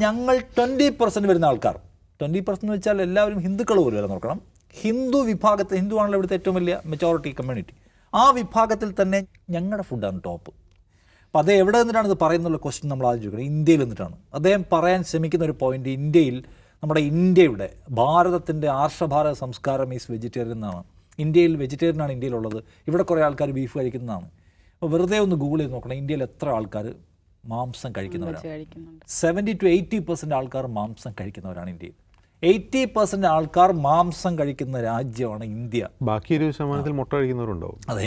ഞങ്ങൾ 20% വരുന്ന ആൾക്കാർ, 20% എന്ന് വെച്ചാൽ എല്ലാവരും ഹിന്ദുക്കൾ പോലും വരെ നോക്കണം. ഹിന്ദു വിഭാഗത്തിൽ, ഹിന്ദു ആണല്ലോ ഇവിടുത്തെ ഏറ്റവും വലിയ മെജോറിറ്റി കമ്മ്യൂണിറ്റി. ആ വിഭാഗത്തിൽ തന്നെ ഞങ്ങളുടെ ഫുഡാണ് ടോപ്പ്. അപ്പോൾ അത് എവിടെ നിന്നിട്ടാണ് ഇത് പറയുന്നുള്ള ക്വസ്റ്റ്യൻ നമ്മൾ ആദ്യം ചോദിക്കുന്നത്. ഇന്ത്യയിൽ നിന്നിട്ടാണ് അദ്ദേഹം പറയാൻ ശ്രമിക്കുന്ന ഒരു പോയിന്റ്. ഇന്ത്യയിൽ, നമ്മുടെ ഇന്ത്യയുടെ, ഭാരതത്തിൻ്റെ ആർഷഭാരത സംസ്കാരം ഈസ് വെജിറ്റേറിയൻ എന്നാണ്. ഇന്ത്യയിൽ വെജിറ്റേറിയനാണ് ഇന്ത്യയിലുള്ളത്. ഇവിടെ കുറേ ആൾക്കാർ ബീഫ് കഴിക്കുന്നതാണ്. അപ്പോൾ വെറുതെ ഒന്ന് ഗൂഗിൾ ചെയ്ത് നോക്കണം, ഇന്ത്യയിൽ എത്ര ആൾക്കാർ മാംസം കഴിക്കുന്നവരാണ്. 70 to 80% ആൾക്കാർ മാംസം കഴിക്കുന്നവരാണ് ഇന്ത്യയിൽ. 80% ആൾക്കാർ മാംസം കഴിക്കുന്ന രാജ്യമാണ് ഇന്ത്യ. ബാക്കി 20% മുട്ട കഴിക്കുന്നവരുണ്ടാവും. അതെ,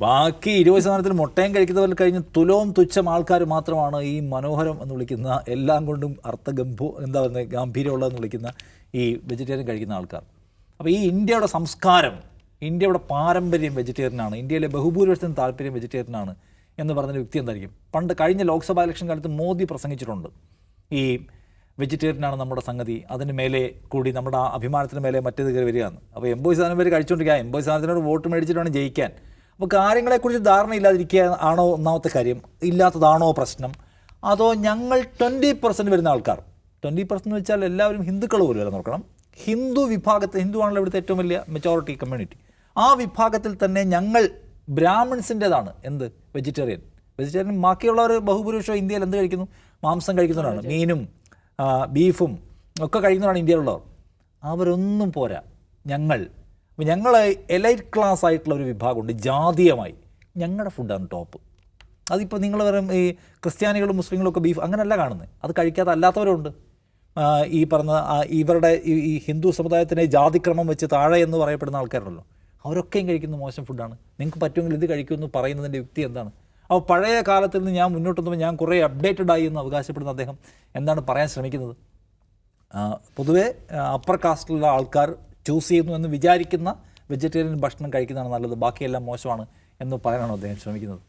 ബാക്കി 20% മുട്ടയും കഴിക്കുന്നവർ കഴിഞ്ഞ് തുലവും തുച്ഛം ആൾക്കാർ മാത്രമാണ് ഈ മനോഹരം എന്ന് വിളിക്കുന്ന, എല്ലാം കൊണ്ടും എന്താ പറയുക, ഗാംഭീര്യമുള്ളതെന്ന് വിളിക്കുന്ന ഈ വെജിറ്റേറിയൻ കഴിക്കുന്ന ആൾക്കാർ. അപ്പോൾ ഈ ഇന്ത്യയുടെ സംസ്കാരം, ഇന്ത്യയുടെ പാരമ്പര്യം വെജിറ്റേറിയനാണ്. ഇന്ത്യയിലെ ബഹുഭൂരിപക്ഷത്തിന് താല്പര്യം വെജിറ്റേറിയനാണ് എന്ന് പറഞ്ഞൊരു വ്യക്തി എന്തായിരിക്കും? പണ്ട് കഴിഞ്ഞ ലോക്സഭാ ഇലക്ഷൻ കാലത്ത് മോദി പ്രസംഗിച്ചിട്ടുണ്ട്, ഈ വെജിറ്റേറിയനാണ് നമ്മുടെ സംഗതി, അതിന് മേലെ കൂടി നമ്മുടെ അഭിമാനത്തിന് മേലെ മറ്റേത് കയറി വരികയാണ്. അപ്പോൾ 80% പേര് കഴിച്ചുകൊണ്ടിരിക്കുക, 80% വോട്ട് മേടിച്ചിട്ട് വേണം ജയിക്കാൻ. അപ്പോൾ കാര്യങ്ങളെക്കുറിച്ച് ധാരണയില്ലാതിരിക്കുക ആണോ ഒന്നാമത്തെ കാര്യം? ഇല്ലാത്തതാണോ പ്രശ്നം? അതോ ഞങ്ങൾ 20% വരുന്ന ആൾക്കാർ, 20% എന്ന് വെച്ചാൽ എല്ലാവരും ഹിന്ദുക്കൾ പോലും വരെ നോക്കണം. ഹിന്ദു വിഭാഗത്തിൽ, ഹിന്ദു ആണല്ലോ ഇവിടുത്തെ ഏറ്റവും വലിയ മെജോറിറ്റി കമ്മ്യൂണിറ്റി. ആ വിഭാഗത്തിൽ തന്നെ ഞങ്ങൾ ബ്രാഹ്മിൺസിൻ്റെതാണ് എന്ത്? വെജിറ്റേറിയൻ. ബാക്കിയുള്ളവർ ബഹുഭൂരിപക്ഷം ഇന്ത്യയിൽ എന്ത് കഴിക്കുന്നു? മാംസം കഴിക്കുന്നവരാണ്. മീനും ബീഫും ഒക്കെ കഴിക്കുന്നവരാണ് ഇന്ത്യയിലുള്ളവർ. അവരൊന്നും പോരാ. ഞങ്ങൾ എലൈറ്റ് ക്ലാസ് ആയിട്ടുള്ള ഒരു വിഭാഗമുണ്ട്. ജാതീയമായി ഞങ്ങളുടെ ഫുഡാണ് ടോപ്പ്. അതിപ്പോൾ നിങ്ങൾ പറയും ഈ ക്രിസ്ത്യാനികളും മുസ്ലിങ്ങളും ഒക്കെ ബീഫ് അങ്ങനെയല്ല കാണുന്നത്. അത് കഴിക്കാത്ത അല്ലാത്തവരുണ്ട്. ഈ പറഞ്ഞ ഇവരുടെ ഈ ഹിന്ദു സമുദായത്തിനെ ജാതിക്രമം വെച്ച് താഴെ എന്ന് പറയപ്പെടുന്ന ആൾക്കാരുണ്ടല്ലോ, അവരൊക്കെയും കഴിക്കുന്ന മോശം ഫുഡാണ്. നിങ്ങൾക്ക് പറ്റുമെങ്കിൽ ഇത് കഴിക്കുമെന്ന് പറയുന്നതിൻ്റെ യുക്തി എന്താണ്? അപ്പോൾ പഴയ കാലത്തിൽ നിന്ന് ഞാൻ മുന്നോട്ട് വന്നപ്പോൾ ഞാൻ കുറേ അപ്ഡേറ്റഡ് ആയി എന്ന് അവകാശപ്പെടുന്ന അദ്ദേഹം എന്താണ് പറയാൻ ശ്രമിക്കുന്നത്? പൊതുവേ അപ്പർ കാസ്റ്റിലുള്ള ആൾക്കാർ ചൂസ് ചെയ്യുന്നു എന്ന് വിചാരിക്കുന്ന വെജിറ്റേറിയൻ ഭക്ഷണം കഴിക്കുന്നതാണ് നല്ലത്, ബാക്കിയെല്ലാം മോശമാണ് എന്ന് പറയാനാണ് അദ്ദേഹം ശ്രമിക്കുന്നത്.